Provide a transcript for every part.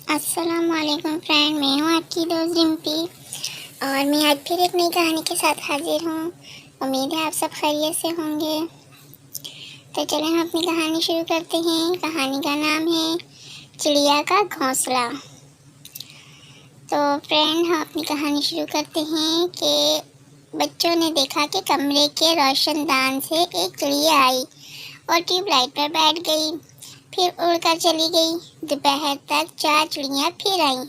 अस्सलाम वालेकुम फ्रेंड, मैं हूँ आपकी दोस्त रिम्पी और मैं आज फिर एक नई कहानी के साथ हाजिर हूँ। उम्मीद है आप सब खैरियत से होंगे। तो चलें हम अपनी कहानी शुरू करते हैं। कहानी का नाम है चिड़िया का घोंसला। तो फ्रेंड, हम अपनी कहानी शुरू करते हैं कि बच्चों ने देखा कि कमरे के रोशनदान से एक चिड़िया आई और ट्यूबलाइट पर बैठ गई, फिर उड़कर चली गई। दोपहर तक 4 चिड़ियाँ फिर आईं,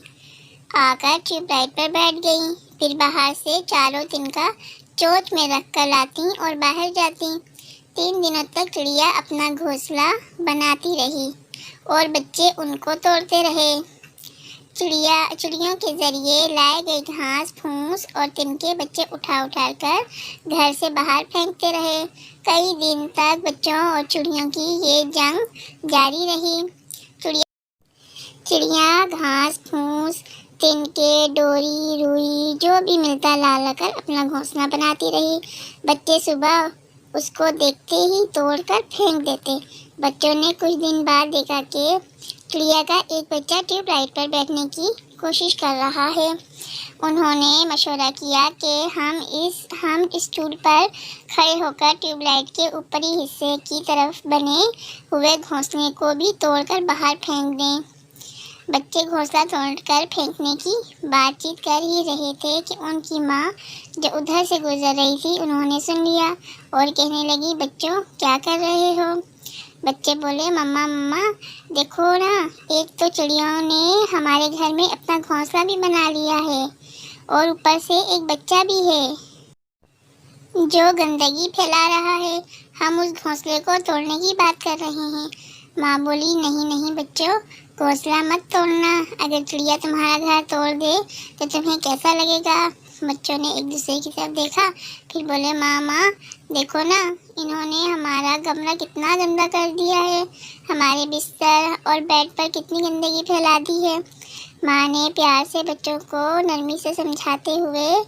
आकर ट्यूबलाइट पर बैठ गईं, फिर बाहर से चारों तिनका चोंच में रख कर लाती और बाहर जाती। 3 दिनों तक चिड़िया अपना घोंसला बनाती रही और बच्चे उनको तोड़ते रहे। चिड़ियों के जरिए लाए गए घास फूस और तिनके बच्चे उठा कर घर से बाहर फेंकते रहे। कई दिन तक बच्चों और चिड़ियों की ये जंग जारी रही। चिड़िया घास फूस, तिनके, डोरी, रुई जो भी मिलता ला लाकर अपना घोंसला बनाती रही। बच्चे सुबह उसको देखते ही तोड़कर फेंक देते। बच्चों ने कुछ दिन बाद देखा कि चिड़िया का एक बच्चा ट्यूबलाइट पर बैठने की कोशिश कर रहा है। उन्होंने मशवरा किया कि हम स्टूल पर खड़े होकर ट्यूबलाइट के ऊपरी हिस्से की तरफ बने हुए घोंसले को भी तोड़कर बाहर फेंक दें। बच्चे घोंसला तोड़कर फेंकने की बातचीत कर ही रहे थे कि उनकी माँ जो उधर से गुजर रही थी उन्होंने सुन लिया और कहने लगी, बच्चों क्या कर रहे हो? बच्चे बोले, मम्मा मम्मा देखो ना, एक तो चिड़ियों ने हमारे घर में अपना घोंसला भी बना लिया है और ऊपर से एक बच्चा भी है जो गंदगी फैला रहा है। हम उस घोंसले को तोड़ने की बात कर रहे हैं। माँ बोली, नहीं नहीं बच्चों, घोंसला मत तोड़ना। अगर चिड़िया तुम्हारा घर तोड़ दे तो तुम्हें कैसा लगेगा? बच्चों ने एक दूसरे की तरफ देखा, फिर बोले, माँ देखो ना, इन्होंने हमारा कमरा कितना गंदा कर दिया है। हमारे बिस्तर और बेड पर कितनी गंदगी फैला दी है। माँ ने प्यार से बच्चों को नरमी से समझाते हुए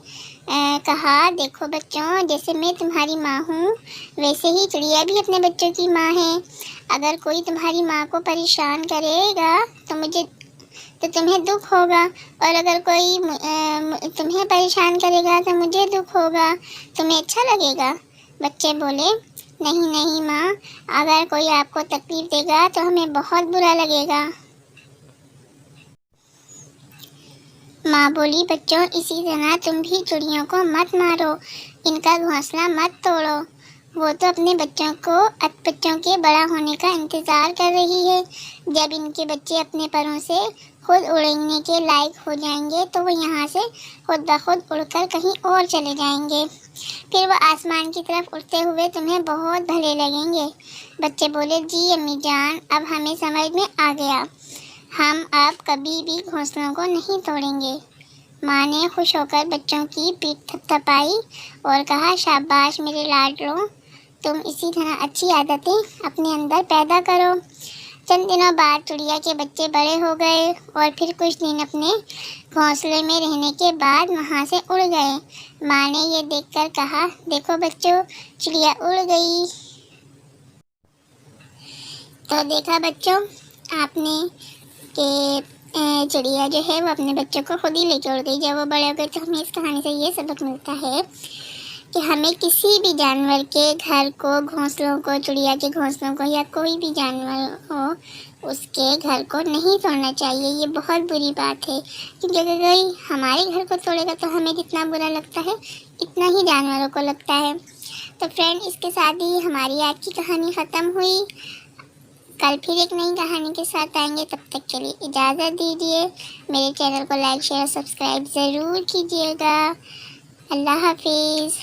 कहा, देखो बच्चों, जैसे मैं तुम्हारी माँ हूँ वैसे ही चिड़िया भी अपने बच्चों की माँ है। अगर कोई तुम्हारी माँ को परेशान करेगा तो तुम्हें दुख होगा, और अगर कोई तुम्हें परेशान करेगा तो मुझे दुख होगा। तुम्हें अच्छा लगेगा? बच्चे बोले, नहीं नहीं माँ, अगर कोई आपको तकलीफ देगा तो हमें बहुत बुरा लगेगा। माँ बोली, बच्चों इसी तरह तुम भी चिड़ियों को मत मारो, इनका घोंसला मत तोड़ो। वो तो अपने बच्चों के बड़ा होने का इंतज़ार कर रही है। जब इनके बच्चे अपने परों से खुद उड़ने के लायक हो जाएंगे तो वो यहाँ से खुद ब खुद उड़कर कहीं और चले जाएंगे। फिर वो आसमान की तरफ उड़ते हुए तुम्हें बहुत भले लगेंगे। बच्चे बोले, जी अम्मी जान, अब हमें समझ में आ गया। हम अब कभी भी घोंसलों को नहीं तोड़ेंगे। माँ ने खुश होकर बच्चों की पीठ थपथपाई और कहा, शाबाश मेरे लाडलों, तुम इसी तरह अच्छी आदतें अपने अंदर पैदा करो। चंद दिनों बाद चिड़िया के बच्चे बड़े हो गए और फिर कुछ दिन अपने घोंसले में रहने के बाद वहाँ से उड़ गए। माँ ने ये देखकर कहा, देखो बच्चों, चिड़िया उड़ गई। तो देखा बच्चों आपने कि चिड़िया जो है वो अपने बच्चों को खुद ही लेके उड़ गई। जब वो बड़े हो गए तो हमें इस कहानी से ये सबक मिलता है कि हमें किसी भी जानवर के घर को, घोंसलों को, चिड़िया के घोंसलों को या कोई भी जानवर हो उसके घर को नहीं तोड़ना चाहिए। ये बहुत बुरी बात है, क्योंकि अगर कोई हमारे घर को तोड़ेगा तो हमें जितना बुरा लगता है इतना ही जानवरों को लगता है। तो फ्रेंड, इसके साथ ही हमारी आज की कहानी ख़त्म हुई। कल फिर एक नई कहानी के साथ आएंगे, तब तक के लिए इजाज़त दीजिए। मेरे चैनल को लाइक शेयर सब्सक्राइब ज़रूर कीजिएगा। अल्लाह हाफिज़।